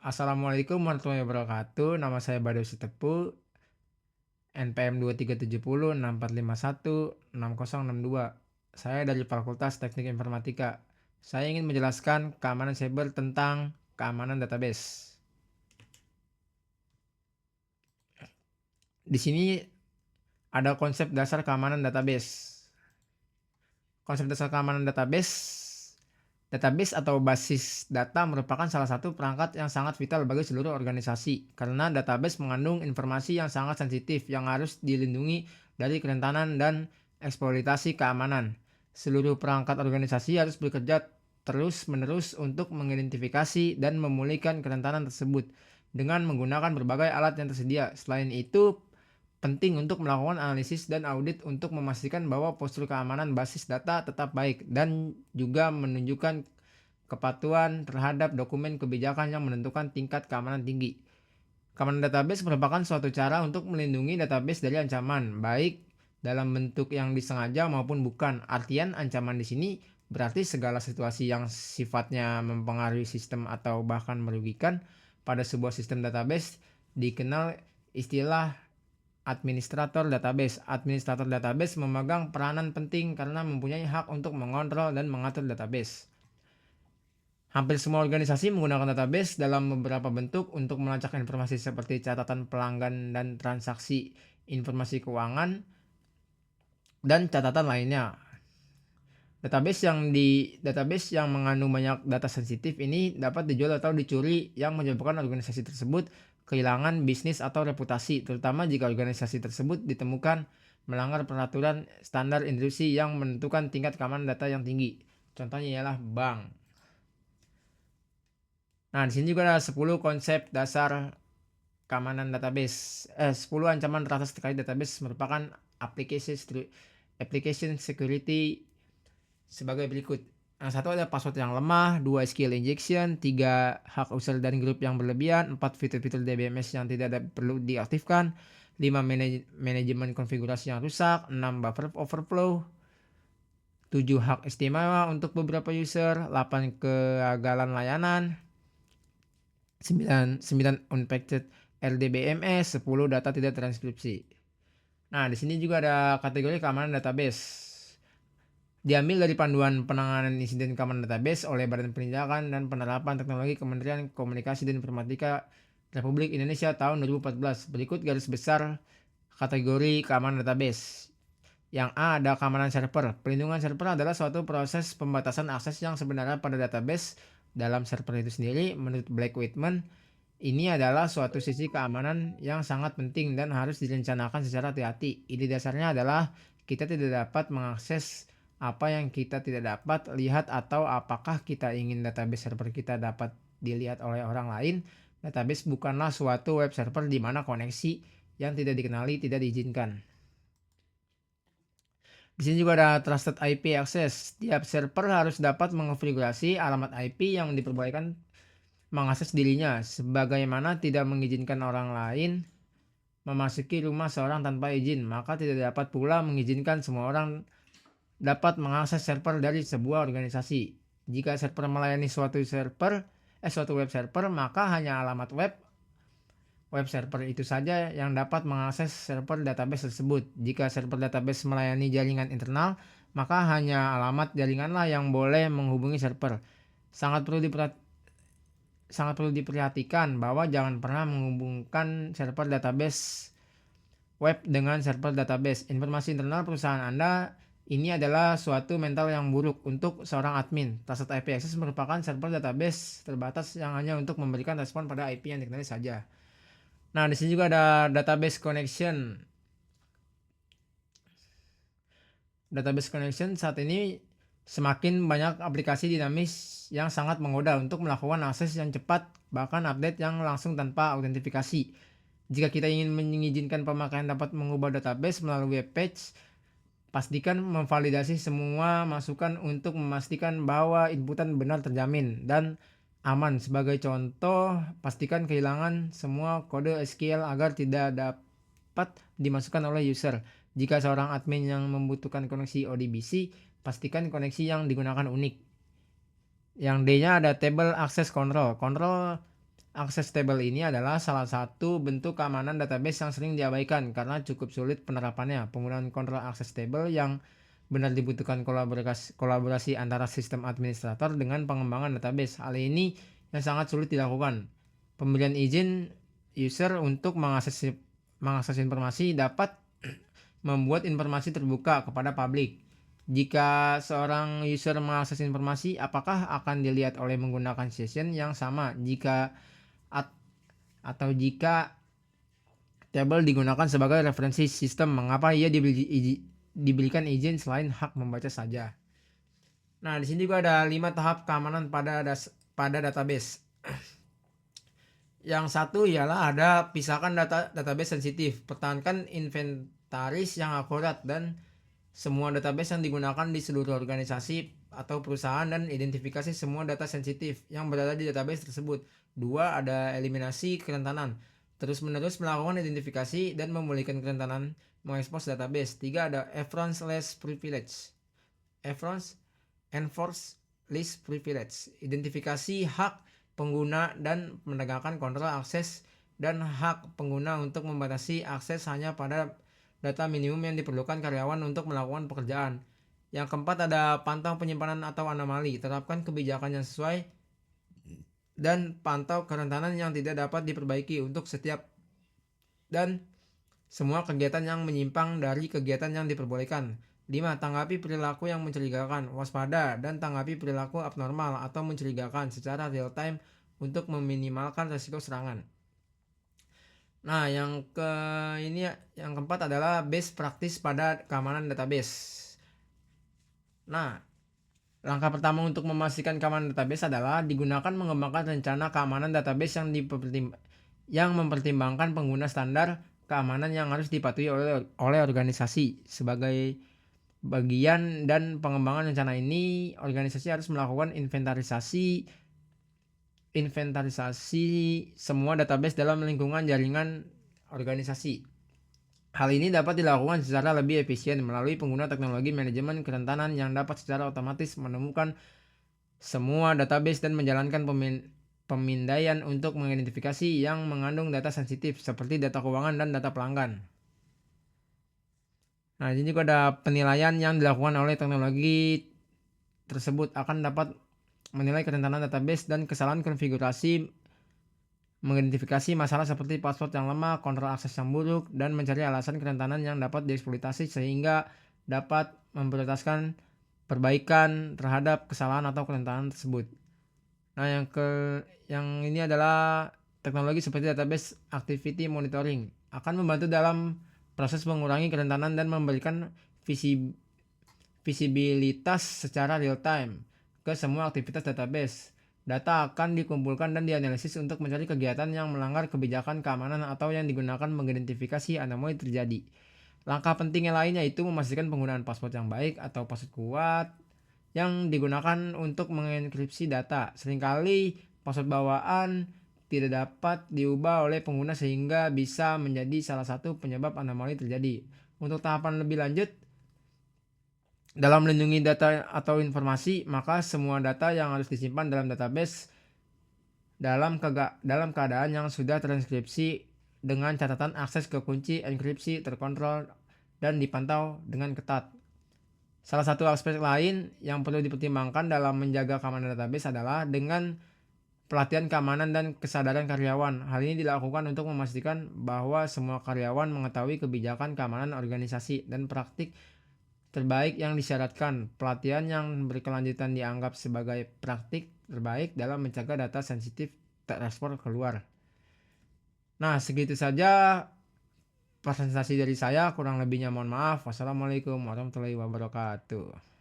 Assalamualaikum warahmatullahi wabarakatuh. Nama saya Badu Sitepu, NPM 237064516062. Saya dari Fakultas Teknik Informatika. Saya ingin menjelaskan keamanan cyber tentang keamanan database. Di sini ada konsep dasar keamanan database. Konsep dasar keamanan database atau basis data merupakan salah satu perangkat yang sangat vital bagi seluruh organisasi karena database mengandung informasi yang sangat sensitif yang harus dilindungi dari kerentanan dan eksploitasi keamanan. Seluruh perangkat organisasi harus bekerja terus-menerus untuk mengidentifikasi dan memulihkan kerentanan tersebut dengan menggunakan berbagai alat yang tersedia. Selain itu, penting untuk melakukan analisis dan audit untuk memastikan bahwa postur keamanan basis data tetap baik dan juga menunjukkan kepatuhan terhadap dokumen kebijakan yang menentukan tingkat keamanan tinggi. Keamanan database merupakan suatu cara untuk melindungi database dari ancaman, baik dalam bentuk yang disengaja maupun bukan. Artian ancaman di sini berarti segala situasi yang sifatnya mempengaruhi sistem atau bahkan merugikan pada sebuah sistem database dikenal istilah administrator database. Administrator database memegang peranan penting karena mempunyai hak untuk mengontrol dan mengatur database. Hampir semua organisasi menggunakan database dalam beberapa bentuk untuk melacak informasi seperti catatan pelanggan dan transaksi, informasi keuangan, dan catatan lainnya. Database yang mengandung banyak data sensitif ini dapat dijual atau dicuri yang menyebabkan organisasi tersebut kehilangan bisnis atau reputasi, terutama jika organisasi tersebut ditemukan melanggar peraturan standar industri yang menentukan tingkat keamanan data yang tinggi. Contohnya ialah bank. Nah, di sini juga ada 10 konsep dasar keamanan database. 10 ancaman teratas terkait database merupakan application security sebagai berikut. Yang satu ada password yang lemah, 2 skill injection, 3 hak user dan grup yang berlebihan, 4 fitur-fitur DBMS yang tidak perlu diaktifkan, 5 manajemen konfigurasi yang rusak, 6 buffer overflow, 7 hak istimewa untuk beberapa user, 8 kegagalan layanan, 9 unpacked RDBMS, 10 data tidak transkripsi. Nah, di sini juga ada kategori keamanan database. Diambil dari panduan penanganan insiden keamanan database oleh Badan Penindakan dan Penerapan Teknologi Kementerian Komunikasi dan Informatika Republik Indonesia tahun 2014. Berikut garis besar kategori keamanan database. Yang A ada keamanan server. Pelindungan server adalah suatu proses pembatasan akses yang sebenarnya pada database dalam server itu sendiri. Menurut Blake Whitman, ini adalah suatu sisi keamanan yang sangat penting dan harus direncanakan secara hati-hati. Ide dasarnya adalah kita tidak dapat mengakses apa yang kita tidak dapat lihat atau apakah kita ingin database server kita dapat dilihat oleh orang lain. Database bukanlah suatu web server di mana koneksi yang tidak dikenali tidak diizinkan. Di sini juga ada Trusted IP Access. Tiap server harus dapat mengonfigurasi alamat IP yang diperbolehkan mengakses dirinya, sebagaimana tidak mengizinkan orang lain memasuki rumah seorang tanpa izin, maka tidak dapat pula mengizinkan semua orang dapat mengakses server dari sebuah organisasi. Jika server melayani suatu web server, maka hanya alamat web server itu saja yang dapat mengakses server database tersebut. Jika server database melayani jaringan internal, maka hanya alamat jaringanlah yang boleh menghubungi server. Sangat perlu diperhatikan bahwa jangan pernah menghubungkan server database web dengan server database informasi internal perusahaan Anda. Ini adalah suatu mental yang buruk untuk seorang admin. Trusted IP Access merupakan server database terbatas yang hanya untuk memberikan respon pada IP yang dikenali saja. Nah, di sini juga ada database connection. Database connection saat ini semakin banyak aplikasi dinamis yang sangat menggoda untuk melakukan akses yang cepat, bahkan update yang langsung tanpa autentifikasi. Jika kita ingin mengizinkan pemakaian dapat mengubah database melalui web page, pastikan memvalidasi semua masukan untuk memastikan bahwa inputan benar terjamin dan aman. Sebagai contoh, pastikan kehilangan semua kode SQL agar tidak dapat dimasukkan oleh user. Jika seorang admin yang membutuhkan koneksi ODBC, pastikan koneksi yang digunakan unik. Yang D-nya ada Table Access Control. Access table ini adalah salah satu bentuk keamanan database yang sering diabaikan karena cukup sulit penerapannya. Penggunaan kontrol access table yang benar dibutuhkan kolaborasi antara sistem administrator dengan pengembangan database. Hal ini yang sangat sulit dilakukan. Pemberian izin user untuk mengakses informasi dapat membuat informasi terbuka kepada publik. Jika seorang user mengakses informasi, apakah akan dilihat oleh menggunakan session yang sama atau jika tabel digunakan sebagai referensi sistem, mengapa ia diberikan izin selain hak membaca saja? Nah, di sini juga ada 5 tahap keamanan pada database. Yang satu ialah ada pisahkan database sensitif. Pertahankan inventaris yang akurat dan semua database yang digunakan di seluruh organisasi atau perusahaan dan identifikasi semua data sensitif yang berada di database tersebut. 2. Ada eliminasi kerentanan. Terus-menerus melakukan identifikasi dan memulihkan kerentanan mengekspos database. 3. Ada enforce list privilege. Enforce list privilege. Identifikasi hak pengguna dan menegakkan kontrol akses dan hak pengguna untuk membatasi akses hanya pada data minimum yang diperlukan karyawan untuk melakukan pekerjaan. Yang keempat ada pantau penyimpanan atau anomali. Terapkan kebijakan yang sesuai dan pantau kerentanan yang tidak dapat diperbaiki untuk setiap dan semua kegiatan yang menyimpang dari kegiatan yang diperbolehkan. 5. Tanggapi perilaku yang mencurigakan. Waspada dan tanggapi perilaku abnormal atau mencurigakan secara real time untuk meminimalkan risiko serangan. Nah, yang keempat adalah best practice pada keamanan database. Nah, langkah pertama untuk memastikan keamanan database adalah digunakan mengembangkan rencana keamanan database yang mempertimbangkan pengguna standar keamanan yang harus dipatuhi oleh organisasi. Sebagai bagian dan pengembangan rencana ini, organisasi harus melakukan inventarisasi semua database dalam lingkungan jaringan organisasi. Hal ini dapat dilakukan secara lebih efisien melalui penggunaan teknologi manajemen kerentanan yang dapat secara otomatis menemukan semua database dan menjalankan pemindaian untuk mengidentifikasi yang mengandung data sensitif seperti data keuangan dan data pelanggan. Nah, ini juga ada penilaian yang dilakukan oleh teknologi tersebut akan dapat menilai kerentanan database dan kesalahan konfigurasi, mengidentifikasi masalah seperti password yang lemah, kontrol akses yang buruk, dan mencari alasan kerentanan yang dapat dieksploitasi sehingga dapat memprioritaskan perbaikan terhadap kesalahan atau kerentanan tersebut. Nah, yang ini adalah teknologi seperti database activity monitoring akan membantu dalam proses mengurangi kerentanan dan memberikan visibilitas secara real time ke semua aktivitas database. Data akan dikumpulkan dan dianalisis untuk mencari kegiatan yang melanggar kebijakan keamanan atau yang digunakan mengidentifikasi anomali terjadi. Langkah penting yang lainnya itu memastikan penggunaan password yang baik atau password kuat yang digunakan untuk mengenkripsi data. Seringkali password bawaan tidak dapat diubah oleh pengguna sehingga bisa menjadi salah satu penyebab anomali terjadi. Untuk tahapan lebih lanjut, dalam melindungi data atau informasi, maka semua data yang harus disimpan dalam database dalam keadaan yang sudah transkripsi dengan catatan akses ke kunci enkripsi terkontrol dan dipantau dengan ketat. Salah satu aspek lain yang perlu dipertimbangkan dalam menjaga keamanan database adalah dengan pelatihan keamanan dan kesadaran karyawan. Hal ini dilakukan untuk memastikan bahwa semua karyawan mengetahui kebijakan keamanan organisasi dan praktik terbaik yang disyaratkan. Pelatihan yang berkelanjutan dianggap sebagai praktik terbaik dalam mencegah data sensitif terekspor keluar. Nah, segitu saja presentasi dari saya. Kurang lebihnya mohon maaf. Wassalamualaikum warahmatullahi wabarakatuh.